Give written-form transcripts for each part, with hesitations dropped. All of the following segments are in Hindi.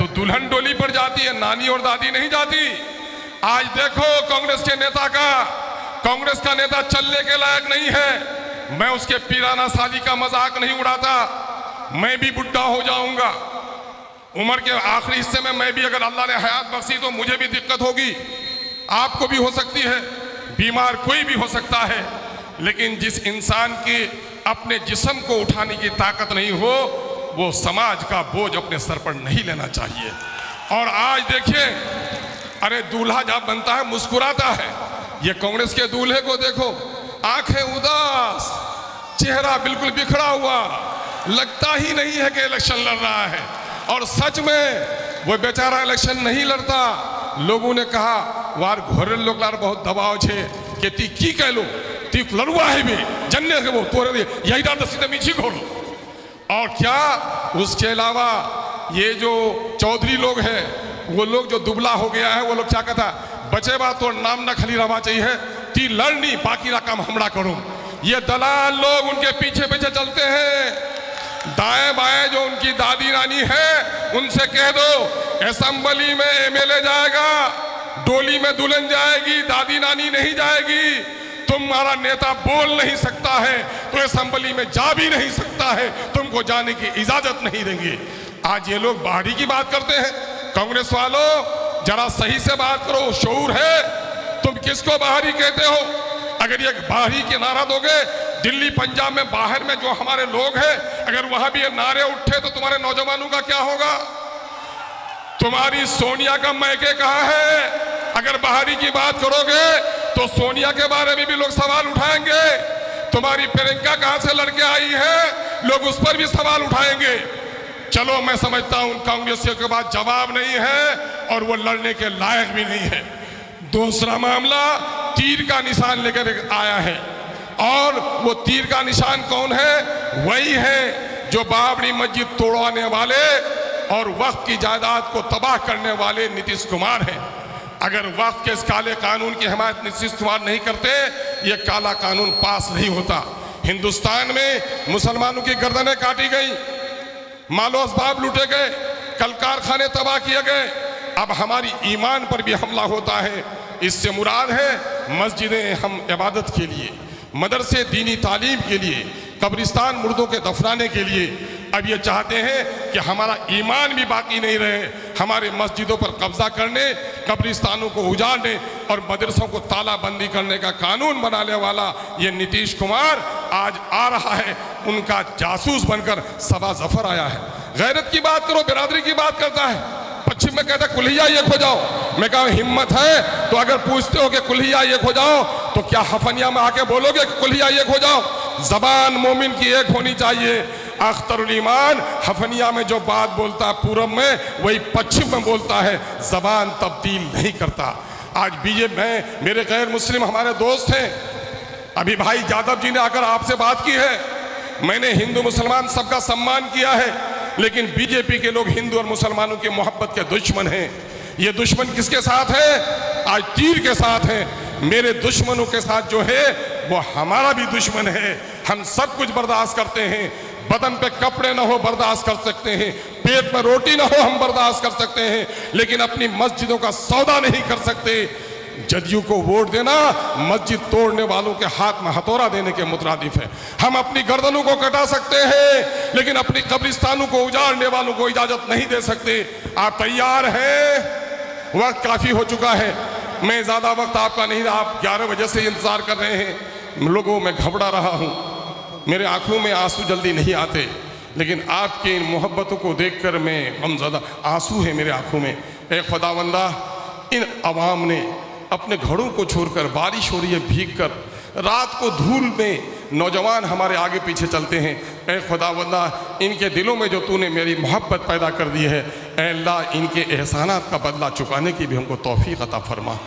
तो दुल्हन डोली पर जाती है, नानी और दादी नहीं जाती। आज देखो कांग्रेस के नेता का, कांग्रेस का नेता चलने के लायक नहीं है। मैं उसके पीराना साली का मजाक नहीं उड़ाता, मैं भी बुढ़ा हो जाऊंगा, उम्र के आखिरी हिस्से में मैं भी, अगर अल्लाह ने हयात बख्शी तो मुझे भी दिक्कत होगी, आपको भी हो सकती है, बीमार कोई भी हो सकता है। लेकिन जिस इंसान की अपने जिस्म को उठाने की ताकत नहीं हो, वो समाज का बोझ अपने सर पर नहीं लेना चाहिए। और आज देखिए, अरे दूल्हा जब बनता है मुस्कुराता है, ये कांग्रेस के दूल्हे को देखो, आंखें उदास, चेहरा बिल्कुल बिखरा हुआ, लगता ही नहीं है कि इलेक्शन लड़ रहा है। और सच में वो बेचारा इलेक्शन नहीं लड़ता। लोगों ने कहा वार घोरे लोग लार बहुत दबाव छे कि ती की कह लो, ती लड़ुआ है भी जन्ने के वो तोरे यही डाल दस्ती मीठी घोलो। और क्या उसके अलावा ये जो चौधरी लोग हैं, वो लोग जो दुबला हो गया है, वो लोग क्या कहता, बचे बात तो नाम न खली रवा चाहिए, ती लड़नी बाकी का काम हमड़ा करूं। ये दलाल लोग उनके पीछे पीछे चलते हैं। दाएं बाएं जो उनकी दादी नानी है, उनसे कह दो असेंबली में एमएलए जाएगा, डोली में दुल्हन जाएगी, दादी नानी नहीं जाएगी। तुम्हारा नेता बोल नहीं सकता है तो असेंबली में जा भी नहीं सकता है, तुमको जाने की इजाजत नहीं देंगे। आज ये लोग बाहरी की बात करते हैं। कांग्रेस वालों जरा सही से बात करो, शऊर है, तुम किसको बाहरी कहते हो? अगर ये बाहरी के नारा दोगे, दिल्ली पंजाब में बाहर में जो हमारे लोग हैं, अगर वहां भी ये नारे उठे तो तुम्हारे नौजवानों का क्या होगा? तुम्हारी सोनिया का मैके कहाँ है? अगर बाहरी की बात करोगे तो सोनिया के बारे में भी लोग सवाल उठाएंगे। तुम्हारी प्रियंका कहां से लड़के आई है, लोग उस पर भी सवाल उठाएंगे। चलो मैं समझता हूं कांग्रेसियों के पास जवाब नहीं है और वो लड़ने के लायक भी नहीं है। दूसरा मामला तीर का निशान लेकर आया है, और वो तीर का निशान कौन है? वही है जो बाबरी मस्जिद तोड़वाने वाले और वक्फ की जायदाद को तबाह करने वाले नीतीश कुमार हैं। अगर वक्फ के इस काले कानून की हिमायत नीतीश कुमार नहीं करते, ये काला कानून पास नहीं होता। हिंदुस्तान में मुसलमानों की गर्दनें काटी गई, मालो असबाब लूटे गए, कल कारखाने तबाह किए गए, अब हमारी ईमान पर भी हमला होता है। इससे मुराद है मस्जिदें हम इबादत के लिए, मदरसे दीनी तालीम के लिए, कब्रिस्तान मुर्दों के दफनाने के लिए। अब ये चाहते हैं कि हमारा ईमान भी बाकी नहीं रहे, हमारे मस्जिदों पर कब्जा करने, कब्रिस्तानों को उजाड़ने और मदरसों को तालाबंदी करने का कानून बनाने वाला ये नीतीश कुमार आज आ रहा है, उनका जासूस बनकर सबा जफर आया है। गैरत की बात करो, बिरादरी की बात करता है, पश्चिम में कहता है कुल्हिया एक हो जाओ। मैं कहा हिम्मत है तो अगर पूछते हो कि कुल्हिया एक हो जाओ, तो क्या हफनिया में आके बोलोगे कि कुल्हिया एक हो जाओ? जबान मोमिन की एक होनी चाहिए। अख्तरुल ईमान हफनिया में जो बात बोलता है पूरब में, वही पश्चिम में बोलता है, जबान तब्दील नहीं करता। आज बीजेपी में मेरे गैर मुस्लिम हमारे दोस्त हैं, अभी भाई यादव जी ने आकर आपसे बात की है। मैंने हिंदू मुसलमान सबका सम्मान किया है, लेकिन बीजेपी के लोग हिंदू और मुसलमानों की मोहब्बत के दुश्मन हैं। ये दुश्मन किसके साथ है? आज तीर के साथ है। मेरे दुश्मनों के साथ जो है वो हमारा भी दुश्मन है। हम सब कुछ बर्दाश्त करते हैं, बदन पे कपड़े ना हो बर्दाश्त कर सकते हैं, पेट में रोटी ना हो हम बर्दाश्त कर सकते हैं, लेकिन अपनी मस्जिदों का सौदा नहीं कर सकते। जदयू को वोट देना मस्जिद तोड़ने वालों के हाथ में हथौड़ा देने के मुतरादिफ है। हम अपनी गर्दनों को कटा सकते हैं, लेकिन अपनी कब्रिस्तानों को उजाड़ने वालों को इजाजत नहीं दे सकते। आप तैयार हैं? वक्त काफी हो चुका है, मैं ज्यादा वक्त आपका नहीं रहा, आप 11 बजे से इंतजार कर रहे हैं। लोगों में घबरा रहा हूं, मेरे आंखों में आंसू जल्दी नहीं आते, लेकिन आपकी इन मोहब्बतों को देखकर मैं गमज़दा, आंसू है मेरे आंखों में। ए खुदावंदा, इन अवाम ने अपने घरों को छोड़कर, बारिश हो रही है भीग कर, रात को धूल में नौजवान हमारे आगे पीछे चलते हैं। ए खुदावंदा, इनके दिलों में जो तूने मेरी मोहब्बत पैदा कर दी है, ए अल्लाह इनके एहसानात का बदला चुकाने की भी हमको तौफीक अता फरमा,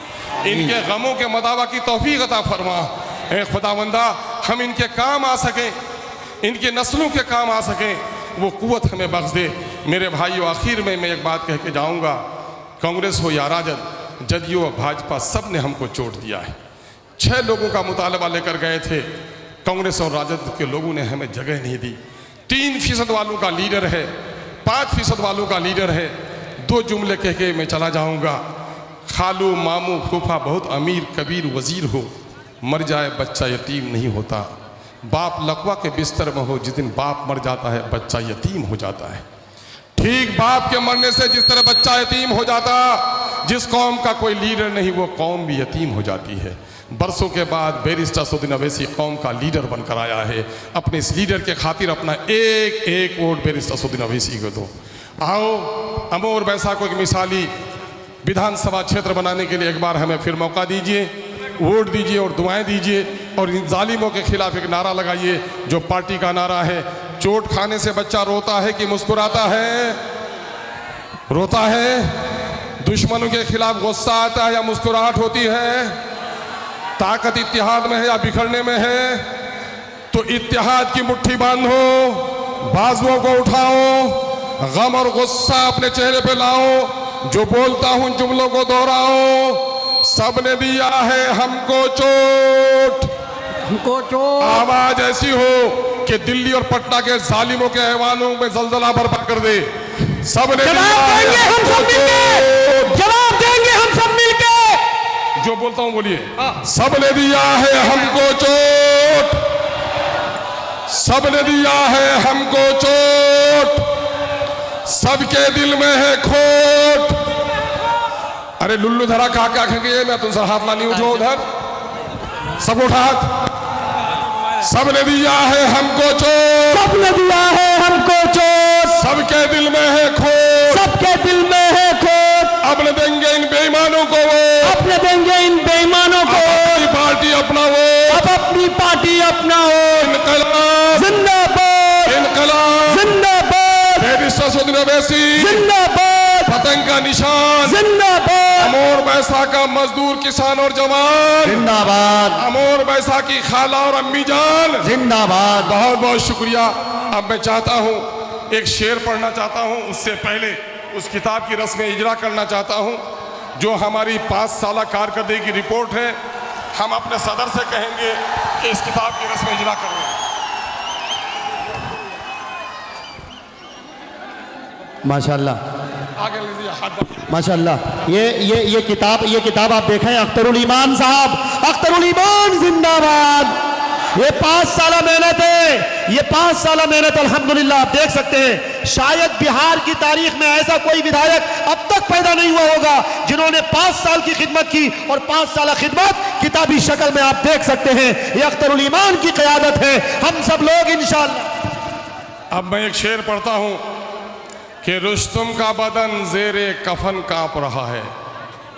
इनके गमों के मदावा की तौफीक अता फरमा। ए खुदावंदा, हम इनके काम आ सकें, इनके नस्लों के काम आ सकें, वो कुव्वत हमें बख्श दे। मेरे भाइयों, आखिर में मैं एक बात कह के जाऊँगा, कांग्रेस हो या राजद, जदयू और भाजपा सब ने हमको चोट दिया है। 6 लोगों का मुतालबा लेकर गए थे, कांग्रेस और राजद के लोगों ने हमें जगह नहीं दी। 3% वालों का लीडर है, 5% वालों का लीडर है, दो जुमले कह के मैं चला जाऊंगा। खालू मामू फूफा बहुत अमीर कबीर वजीर हो, मर जाए बच्चा यतीम नहीं होता। बाप लकवा के बिस्तर में हो, जिस दिन बाप मर जाता है बच्चा यतीम हो जाता है। ठीक बाप के मरने से जिस तरह बच्चा यतीम हो जाता, जिस कौम का कोई लीडर नहीं वो कौम भी यतीम हो जाती है। बरसों के बाद बैरिस्टर असदुद्दीन अवैसी कौम का लीडर बनकर आया है। अपने इस लीडर के खातिर अपना एक एक वोट बैरिस्टर असदुद्दीन अवैसी को दो। आओ अमोर बैसा को एक मिसाली विधानसभा क्षेत्र बनाने के लिए एक बार हमें फिर मौका दीजिए, वोट दीजिए और दुआएं दीजिए और इन जालिमों के खिलाफ एक नारा लगाइए जो पार्टी का नारा है। चोट खाने से बच्चा रोता है कि मुस्कुराता है? रोता है। दुश्मनों के खिलाफ गुस्सा आता है या मुस्कुराहट होती है? ताकत इत्तेहाद में है या बिखरने में है? तो इत्तेहाद की मुट्ठी बांधो, बाजुओं को उठाओ, गम और गुस्सा अपने चेहरे पे लाओ। जो बोलता हूं जुमलों को दोहराओ। सबने दिया है हमको चोट, हमको चोट। आवाज ऐसी हो कि दिल्ली और पटना के जालिमों के ऐवानों में जलजला बर्पा कर दे। सबने जवाब देंगे हम सब मिलके, जवाब देंगे हम सब मिलके। जो बोलता हूं बोलिए। सबने दिया है हमको चोट, सबने दिया है हमको चोट, सबके दिल में है खोट। अरे लुल्लू धरा कहा क्या कहेंगे? मैं तुमसे हाथ लानी उठो उधर, सब उठा हाथ। सबने दिया है हमको चोट, सबने दिया है हमको चोट, सबके दिल में है खोट, सबके दिल में है खोट। अब न देंगे इन बेईमानों को वो, अब न देंगे इन बेईमानों को। अपनी पार्टी अपना वो, अब अपनी पार्टी अपना हो। इनकलाब जिंदाबाद, इनकलाब, जिंदाबाद, बैरिस्टर असदुद्दीन अवैसी जिंदाबाद, पतंग का निशान, जिंदाबाद, अमोर बैसा का मजदूर किसान और जवान, जिंदाबाद, अमोर बैसा की खाला और अम्मी जान, जिंदाबाद। बहुत बहुत शुक्रिया। अब मैं चाहता हूँ एक शेर पढ़ना चाहता हूँ, उससे पहले उस किताब की रस्म इजरा करना चाहता हूँ जो हमारी 5 साल कारकर्दगी की रिपोर्ट है। हम अपने सदर से कहेंगे कि इस किताब की रस्म इजरा करें। माशाल्लाह, आगे लीजिए हाथ। माशाल्लाह। ये किताब आप देखें, अख्तरुल ईमान साहब, अख्तरुल ईमान जिंदाबाद। ये 5 साल मेहनत है, ये 5 साल मेहनत अल्हम्दुलिल्लाह आप देख सकते हैं। शायद बिहार की तारीख में ऐसा कोई विधायक अब तक पैदा नहीं हुआ होगा जिन्होंने 5 साल की खिदमत की, और 5 साल खिदमत किताबी शक्ल में आप देख सकते हैं। ये अख्तरुल ईमान की क़यादत है, हम सब लोग इंशाअल्लाह। अब मैं एक शेर पढ़ता हूँ कि रुस्तुम का बदन ज़ेरे कफन काँप रहा है,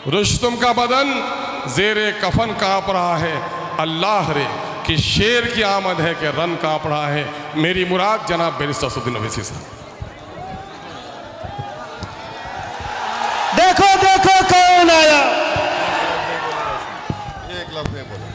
रुस्तुम का बदन ज़ेरे कफन काँप रहा है। अल्लाह रे कि शेर की आमद है कि रन काँप रहा है। मेरी मुराद जनाब बैरिस्टर असदुद्दीन अवैसी साहब। देखो देखो कौन आया। एक लफ्ज़ में बोलो।